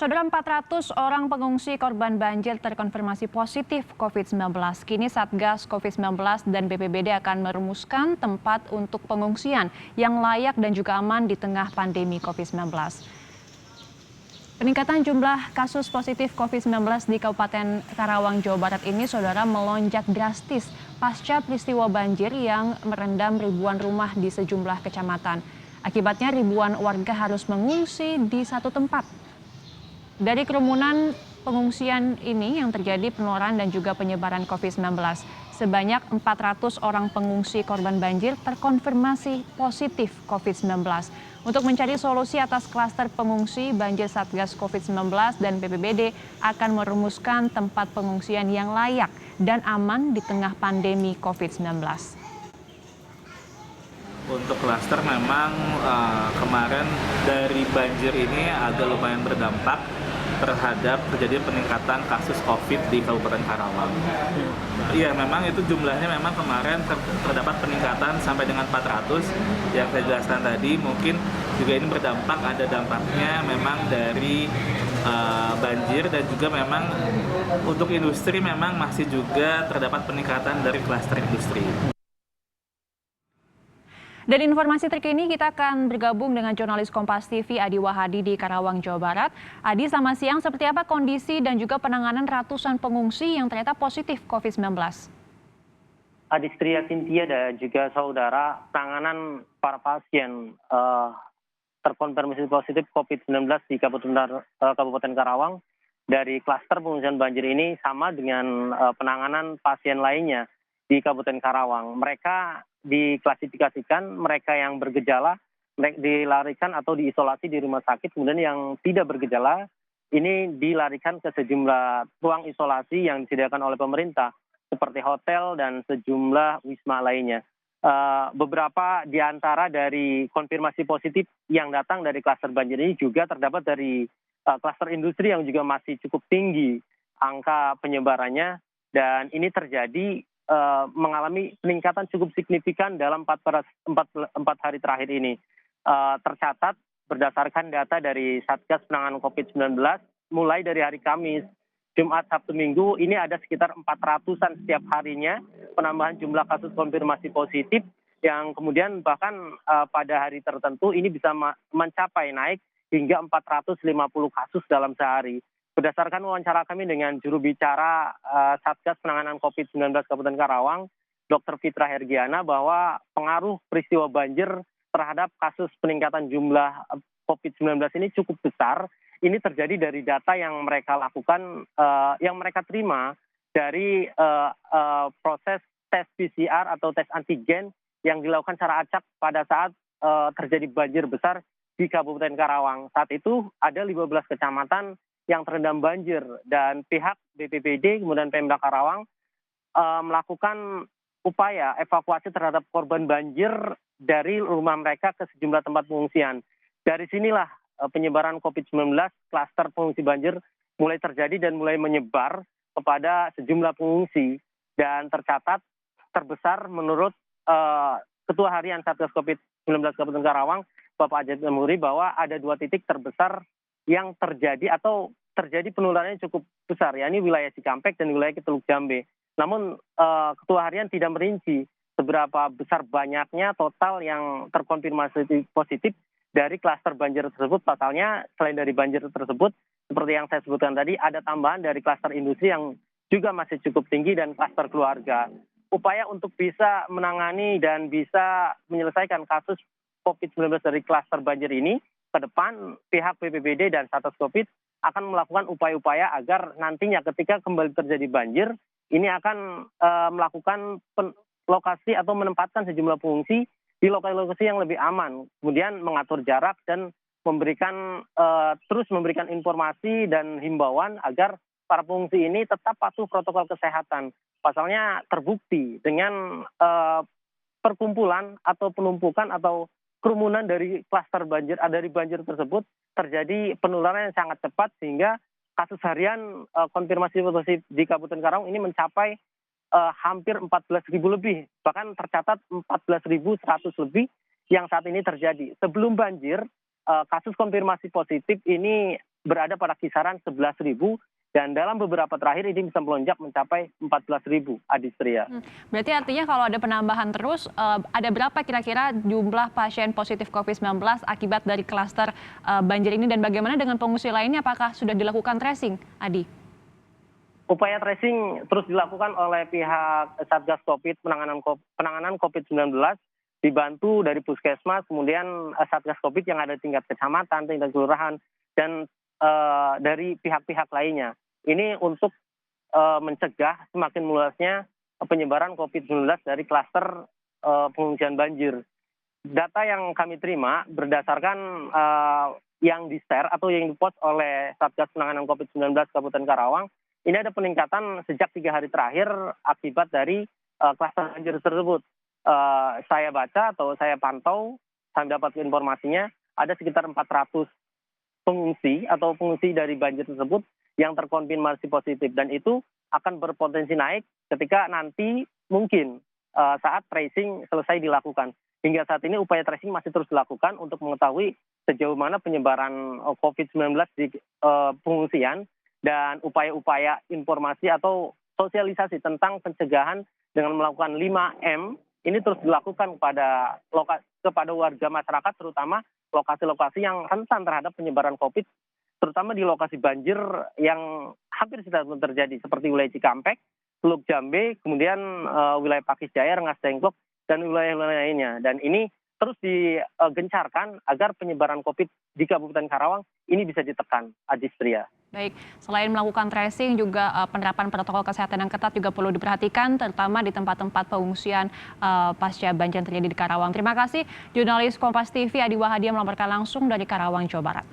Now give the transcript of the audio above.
Saudara 400 orang pengungsi korban banjir terkonfirmasi positif COVID-19. Kini Satgas COVID-19 dan BPBD akan merumuskan tempat untuk pengungsian yang layak dan juga aman di tengah pandemi COVID-19. Peningkatan jumlah kasus positif COVID-19 di Kabupaten Karawang, Jawa Barat ini, saudara, melonjak drastis pasca peristiwa banjir yang merendam ribuan rumah di sejumlah kecamatan. Akibatnya ribuan warga harus mengungsi di satu tempat. Dari kerumunan pengungsian ini yang terjadi penularan dan juga penyebaran COVID-19. Sebanyak 400 orang pengungsi korban banjir terkonfirmasi positif COVID-19. Untuk mencari solusi atas klaster pengungsi banjir, Satgas COVID-19 dan BPBD akan merumuskan tempat pengungsian yang layak dan aman di tengah pandemi COVID-19. Untuk klaster memang kemarin dari banjir ini agak lumayan berdampak terhadap terjadi peningkatan kasus COVID di Kabupaten Karawang. Iya, memang itu jumlahnya memang kemarin terdapat peningkatan sampai dengan 400 yang saya jelaskan tadi. Mungkin juga ini berdampak, ada dampaknya memang dari banjir, dan juga memang untuk industri memang masih juga terdapat peningkatan dari klaster industri. Dan informasi terkini kita akan bergabung dengan jurnalis Kompas TV Adi Wahadi di Karawang, Jawa Barat. Adi, selamat siang. Seperti apa kondisi dan juga penanganan ratusan pengungsi yang ternyata positif COVID-19? Adistria Cynthia dan juga saudara, penanganan para pasien terkonfirmasi positif COVID-19 di Kabupaten Karawang dari klaster pengungsian banjir ini sama dengan penanganan pasien lainnya di Kabupaten Karawang. Mereka diklasifikasikan, mereka yang bergejala dilarikan atau diisolasi di rumah sakit, kemudian yang tidak bergejala ini dilarikan ke sejumlah ruang isolasi yang disediakan oleh pemerintah seperti hotel dan sejumlah wisma lainnya. Beberapa di antara dari konfirmasi positif yang datang dari klaster banjir ini juga terdapat dari klaster industri yang juga masih cukup tinggi angka penyebarannya, dan ini terjadi mengalami peningkatan cukup signifikan dalam 4 hari terakhir ini. Tercatat berdasarkan data dari Satgas Penanganan COVID-19, mulai dari hari Kamis, Jumat, Sabtu, Minggu, ini ada sekitar 400-an setiap harinya penambahan jumlah kasus konfirmasi positif, yang kemudian bahkan pada hari tertentu ini bisa mencapai naik hingga 450 kasus dalam sehari. Berdasarkan wawancara kami dengan juru bicara Satgas Penanganan COVID-19 Kabupaten Karawang, Dr. Fitra Hergiana, bahwa pengaruh peristiwa banjir terhadap kasus peningkatan jumlah COVID-19 ini cukup besar. Ini terjadi dari data yang mereka lakukan, yang mereka terima dari proses tes PCR atau tes antigen yang dilakukan secara acak pada saat terjadi banjir besar di Kabupaten Karawang. Saat itu ada 15 kecamatan yang terendam banjir, dan pihak BPBD kemudian Pemda Karawang melakukan upaya evakuasi terhadap korban banjir dari rumah mereka ke sejumlah tempat pengungsian. Dari sinilah penyebaran COVID-19 klaster pengungsi banjir mulai terjadi dan mulai menyebar kepada sejumlah pengungsi, dan tercatat terbesar menurut Ketua Harian Satgas COVID-19 Kabupaten Karawang, Bapak Ajat Memuri, bahwa ada 2 titik terbesar yang terjadi atau terjadi penularannya cukup besar, yakni wilayah Cikampek dan wilayah Teluk Jambe. Namun Ketua Harian tidak merinci seberapa besar banyaknya total yang terkonfirmasi positif dari klaster banjir tersebut. Pasalnya selain dari banjir tersebut, seperti yang saya sebutkan tadi, ada tambahan dari klaster industri yang juga masih cukup tinggi, dan klaster keluarga. Upaya untuk bisa menangani dan bisa menyelesaikan kasus COVID-19 dari klaster banjir ini, ke depan pihak BPBD dan Satgas Covid akan melakukan upaya-upaya agar nantinya ketika kembali terjadi banjir, ini akan melakukan lokasi atau menempatkan sejumlah pengungsi di lokasi-lokasi yang lebih aman, kemudian mengatur jarak dan terus memberikan informasi dan himbauan agar para pengungsi ini tetap patuh protokol kesehatan. Pasalnya terbukti dengan perkumpulan atau penumpukan atau kerumunan dari klaster banjir, dari banjir tersebut terjadi penularan yang sangat cepat, sehingga kasus harian konfirmasi positif di Kabupaten Karawang ini mencapai hampir 14.000 lebih, bahkan tercatat 14.100 lebih yang saat ini terjadi. Sebelum banjir, kasus konfirmasi positif ini berada pada kisaran 11.000 dan dalam beberapa terakhir ini bisa melonjak mencapai 14.000, Adistria. Berarti artinya kalau ada penambahan terus, ada berapa kira-kira jumlah pasien positif COVID-19 akibat dari klaster banjir ini, dan bagaimana dengan pengungsi lainnya, apakah sudah dilakukan tracing, Adi? Upaya tracing terus dilakukan oleh pihak Satgas Covid penanganan COVID-19 dibantu dari Puskesmas, kemudian Satgas Covid yang ada di tingkat kecamatan, tingkat kelurahan, dan dari pihak-pihak lainnya. Ini untuk mencegah semakin meluasnya penyebaran COVID-19 dari klaster pengungsian banjir. Data yang kami terima berdasarkan yang di-share atau yang di-post oleh Satgas Penanganan COVID-19 Kabupaten Karawang, ini ada peningkatan sejak 3 hari terakhir akibat dari klaster banjir tersebut. Saya baca atau saya pantau, saya dapat informasinya ada sekitar 400 pengungsi atau pengungsi dari banjir tersebut yang terkonfirmasi positif, dan itu akan berpotensi naik ketika nanti mungkin saat tracing selesai dilakukan. Hingga saat ini upaya tracing masih terus dilakukan untuk mengetahui sejauh mana penyebaran COVID-19 di pengungsian dan upaya-upaya informasi atau sosialisasi tentang pencegahan dengan melakukan 5M ini terus dilakukan kepada warga masyarakat, terutama lokasi-lokasi yang rentan terhadap penyebaran COVID, terutama di lokasi banjir yang hampir sudah terjadi, seperti wilayah Cikampek, Teluk Jambe, kemudian wilayah Pakis Jaya, Rengas Dengklok, dan wilayah-wilayah lainnya. Dan ini terus digencarkan agar penyebaran COVID di Kabupaten Karawang ini bisa ditekan, Adistria. Baik, selain melakukan tracing, juga penerapan protokol kesehatan yang ketat juga perlu diperhatikan, terutama di tempat-tempat pengungsian pasca banjir terjadi di Karawang. Terima kasih, jurnalis Kompas TV Adi Wahadia melaporkan langsung dari Karawang, Jawa Barat.